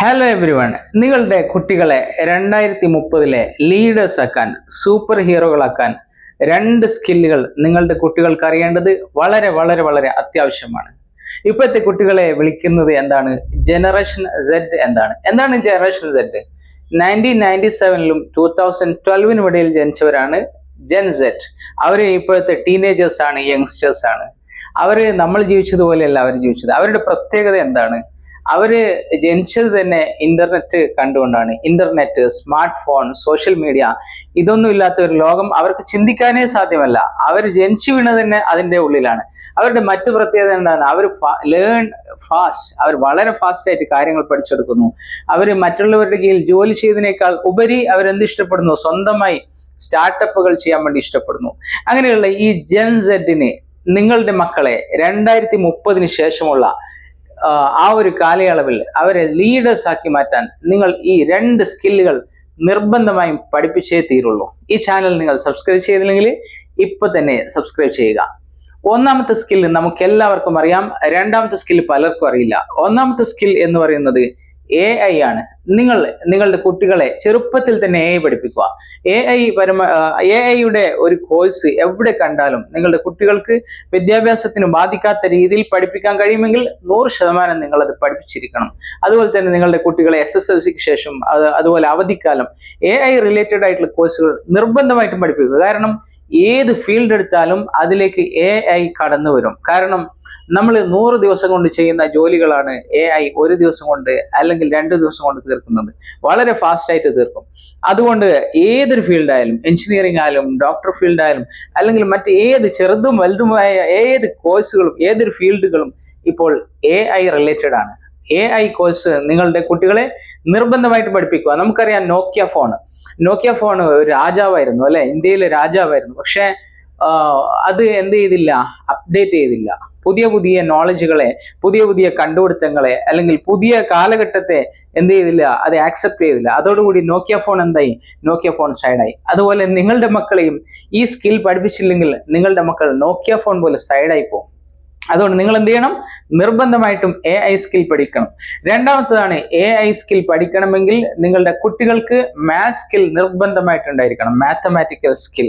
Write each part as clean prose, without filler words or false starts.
Hello every one, നിങ്ങളുടെ കുട്ടികളെ 2030 leaders ആക്കാൻ, സൂപ്പർ ഹീറോകളാക്കാൻ രണ്ട് സ്കില്ലുകൾ നിങ്ങളുടെ കുട്ടികൾക്ക് അറിയേണ്ടത് വളരെ വളരെ വളരെ അത്യാവശ്യമാണ്. ഇപ്പോഴത്തെ കുട്ടികളെ വിളിക്കുന്നത് എന്താണ്? Generation Z. എന്താണ് ജനറേഷൻ സെഡ്? 1997 2012 ഇടയിൽ ജനിച്ചവരാണ് ജെൻ സെഡ്. അവര് ഇപ്പോഴത്തെ ടീനേജേഴ്സ് ആണ്, യങ്സ്റ്റേഴ്സ് ആണ്. അവര് നമ്മൾ ജീവിച്ചതുപോലെയല്ല അവർ ജീവിച്ചത്. അവരുടെ പ്രത്യേകത എന്താണ്? അവര് ജനിച്ചത് തന്നെ ഇന്റർനെറ്റ് കണ്ടുകൊണ്ടാണ്. Internet, smart phone, social media, ഇതൊന്നും ഇല്ലാത്ത ഒരു ലോകം അവർക്ക് ചിന്തിക്കാനേ സാധ്യമല്ല. അവർ ജനിച്ചു വീണത് തന്നെ അതിന്റെ ഉള്ളിലാണ്. അവരുടെ മറ്റു പ്രത്യേകത എന്താണ്? അവർ ലേൺ ഫാസ്റ്റ്. അവർ വളരെ ഫാസ്റ്റ് ആയിട്ട് കാര്യങ്ങൾ പഠിച്ചെടുക്കുന്നു. അവർ മറ്റുള്ളവരുടെ കീഴിൽ ജോലി ചെയ്തതിനേക്കാൾ ഉപരി അവരെന്ത് ഇഷ്ടപ്പെടുന്നു? സ്വന്തമായി സ്റ്റാർട്ടപ്പുകൾ ചെയ്യാൻ വേണ്ടി ഇഷ്ടപ്പെടുന്നു. അങ്ങനെയുള്ള ഈ ജെൻ സെഡിന് നിങ്ങളുടെ മക്കളെ 2030 ശേഷമുള്ള ആ ഒരു കാലയളവിൽ അവരെ ലീഡേഴ്സ് ആക്കി മാറ്റാൻ നിങ്ങൾ ഈ രണ്ട് സ്കില്ലുകൾ നിർബന്ധമായും പഠിപ്പിച്ചേ തീരുള്ളൂ. ഈ ചാനൽ നിങ്ങൾ സബ്സ്ക്രൈബ് ചെയ്തില്ലെങ്കിൽ ഇപ്പൊ തന്നെ സബ്സ്ക്രൈബ് ചെയ്യുക. ഒന്നാമത്തെ സ്കില്ല് നമുക്ക് എല്ലാവർക്കും അറിയാം, രണ്ടാമത്തെ സ്കില്ല് പലർക്കും അറിയില്ല. ഒന്നാമത്തെ സ്കിൽ എന്ന് പറയുന്നത് AI ആണ്. നിങ്ങളുടെ കുട്ടികളെ ചെറുപ്പത്തിൽ തന്നെ AI പഠിപ്പിക്കുക. AI-യുടെ ഒരു കോഴ്സ് എവിടെ കണ്ടാലും നിങ്ങളുടെ കുട്ടികൾക്ക് വിദ്യാഭ്യാസത്തിന് ബാധിക്കാത്ത രീതിയിൽ പഠിപ്പിക്കാൻ കഴിയുമെങ്കിൽ 100% നിങ്ങൾ അത് പഠിപ്പിച്ചിരിക്കണം. അതുപോലെ തന്നെ നിങ്ങളുടെ കുട്ടികളെ SSLCക്ക് ശേഷം അതുപോലെ അവധിക്കാലം AI റിലേറ്റഡ് ആയിട്ടുള്ള കോഴ്സുകൾ നിർബന്ധമായിട്ടും പഠിപ്പിക്കുക. കാരണം ഏത് ഫീൽഡ് എടുത്താലും അതിലേക്ക് AI കടന്നു വരും. കാരണം നമ്മൾ 100 ദിവസം കൊണ്ട് ചെയ്യുന്ന ജോലികളാണ് AI 1 ദിവസം കൊണ്ട് അല്ലെങ്കിൽ 2 ദിവസം കൊണ്ട് തീർക്കുന്നത്. വളരെ ഫാസ്റ്റ് ആയിട്ട് തീർക്കും. അതുകൊണ്ട് ഏതൊരു ഫീൽഡ് ആയാലും, എഞ്ചിനീയറിംഗ് ആയാലും, ഡോക്ടർ ഫീൽഡ് ആയാലും, അല്ലെങ്കിൽ മറ്റ് ഏത് ചെറുതും വലുതുമായ ഏത് കോഴ്സുകളും ഏതൊരു ഫീൽഡുകളും ഇപ്പോൾ AI റിലേറ്റഡ് ആണ്. AI കോഴ്സ് നിങ്ങളുടെ കുട്ടികളെ നിർബന്ധമായിട്ട് പഠിപ്പിക്കുക. നമുക്കറിയാം നോക്കിയ ഫോൺ ഒരു രാജാവായിരുന്നു, അല്ലെ? ഇന്ത്യയിലെ രാജാവായിരുന്നു. പക്ഷെ അത് എന്ത് ചെയ്തില്ല? അപ്ഡേറ്റ് ചെയ്തില്ല. പുതിയ നോളജുകളെ, പുതിയ കണ്ടുപിടുത്തങ്ങളെ, അല്ലെങ്കിൽ പുതിയ കാലഘട്ടത്തെ എന്ത് ചെയ്തില്ല? അത് ആക്സെപ്റ്റ് ചെയ്തില്ല. അതോടുകൂടി നോക്കിയ ഫോൺ എന്തായി? നോക്കിയ ഫോൺ സൈഡായി. അതുപോലെ നിങ്ങളുടെ മക്കളെയും ഈ സ്കിൽ പഠിപ്പിച്ചില്ലെങ്കിൽ നിങ്ങളുടെ മക്കൾ നോക്കിയ ഫോൺ പോലെ സൈഡായി പോകും. അതുകൊണ്ട് നിങ്ങൾ എന്ത് ചെയ്യണം? നിർബന്ധമായിട്ടും AI സ്കിൽ പഠിക്കണം. രണ്ടാമത്തതാണ്, AI സ്കിൽ പഠിക്കണമെങ്കിൽ നിങ്ങളുടെ കുട്ടികൾക്ക് മാത്സ് സ്കിൽ നിർബന്ധമായിട്ടുണ്ടായിരിക്കണം, മാത്തമാറ്റിക്കൽ സ്കിൽ.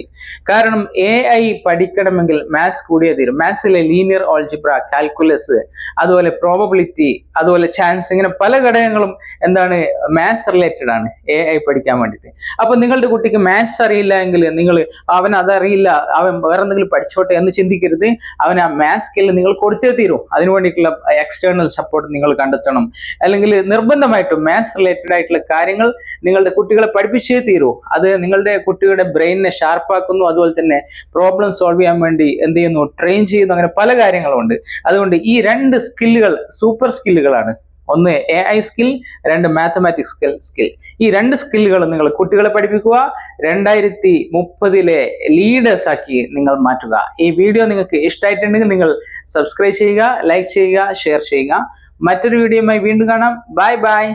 കാരണം AI പഠിക്കണമെങ്കിൽ മാത്സ് കൂടിയേ തീരും. മാത്സിലെ ലീനിയർ ഓൾജിബ്ര, കാൽക്കുലസ്, അതുപോലെ പ്രോബബിലിറ്റി, അതുപോലെ ചാൻസ്, ഇങ്ങനെ പല ഘടകങ്ങളും എന്താണ്? മാത്സ് റിലേറ്റഡ് ആണ് AI പഠിക്കാൻ വേണ്ടിയിട്ട്. അപ്പൊ നിങ്ങളുടെ കുട്ടിക്ക് മാത്സ് അറിയില്ല എങ്കിൽ അവൻ അതറിയില്ല, അവൻ വേറെ എന്തെങ്കിലും പഠിച്ചോട്ടെ എന്ന് ചിന്തിക്കരുത്. അവൻ ആ മാത്സ് സ്കിൽ നിങ്ങൾ കൊടുത്തേ തീരൂ. അതിനു വേണ്ടിയിട്ടുള്ള എക്സ്റ്റേണൽ സപ്പോർട്ട് നിങ്ങൾ കണ്ടെത്തണം. അല്ലെങ്കിൽ നിർബന്ധമായിട്ടും മാത്സ് റിലേറ്റഡ് ആയിട്ടുള്ള കാര്യങ്ങൾ നിങ്ങളുടെ കുട്ടികളെ പഠിപ്പിച്ചേ തീരൂ. അത് നിങ്ങളുടെ കുട്ടിയുടെ ബ്രെയിനിനെ ഷാർപ്പാക്കുന്നു. അതുപോലെ തന്നെ പ്രോബ്ലം സോൾവ് ചെയ്യാൻ വേണ്ടി എന്ത് ചെയ്യുന്നു? ട്രെയിൻ ചെയ്യുന്നു. അങ്ങനെ പല കാര്യങ്ങളുണ്ട്. അതുകൊണ്ട് ഈ രണ്ട് സ്കില്ലുകൾ സൂപ്പർ സ്കില്ലുകളാണ്. ഒന്ന് AI സ്കിൽ, രണ്ട് മാത്തമാറ്റിക്സ് സ്കിൽ. ഈ രണ്ട് സ്കില്ലുകൾ നിങ്ങൾ കുട്ടികളെ പഠിപ്പിക്കുക. 2030 ലീഡേഴ്സ് ആക്കി നിങ്ങൾ മാറ്റുക. ഈ വീഡിയോ നിങ്ങൾക്ക് ഇഷ്ടമായിട്ടുണ്ടെങ്കിൽ നിങ്ങൾ സബ്സ്ക്രൈബ് ചെയ്യുക, ലൈക്ക് ചെയ്യുക, ഷെയർ ചെയ്യുക. മറ്റൊരു വീഡിയോയുമായി വീണ്ടും കാണാം. Bye bye.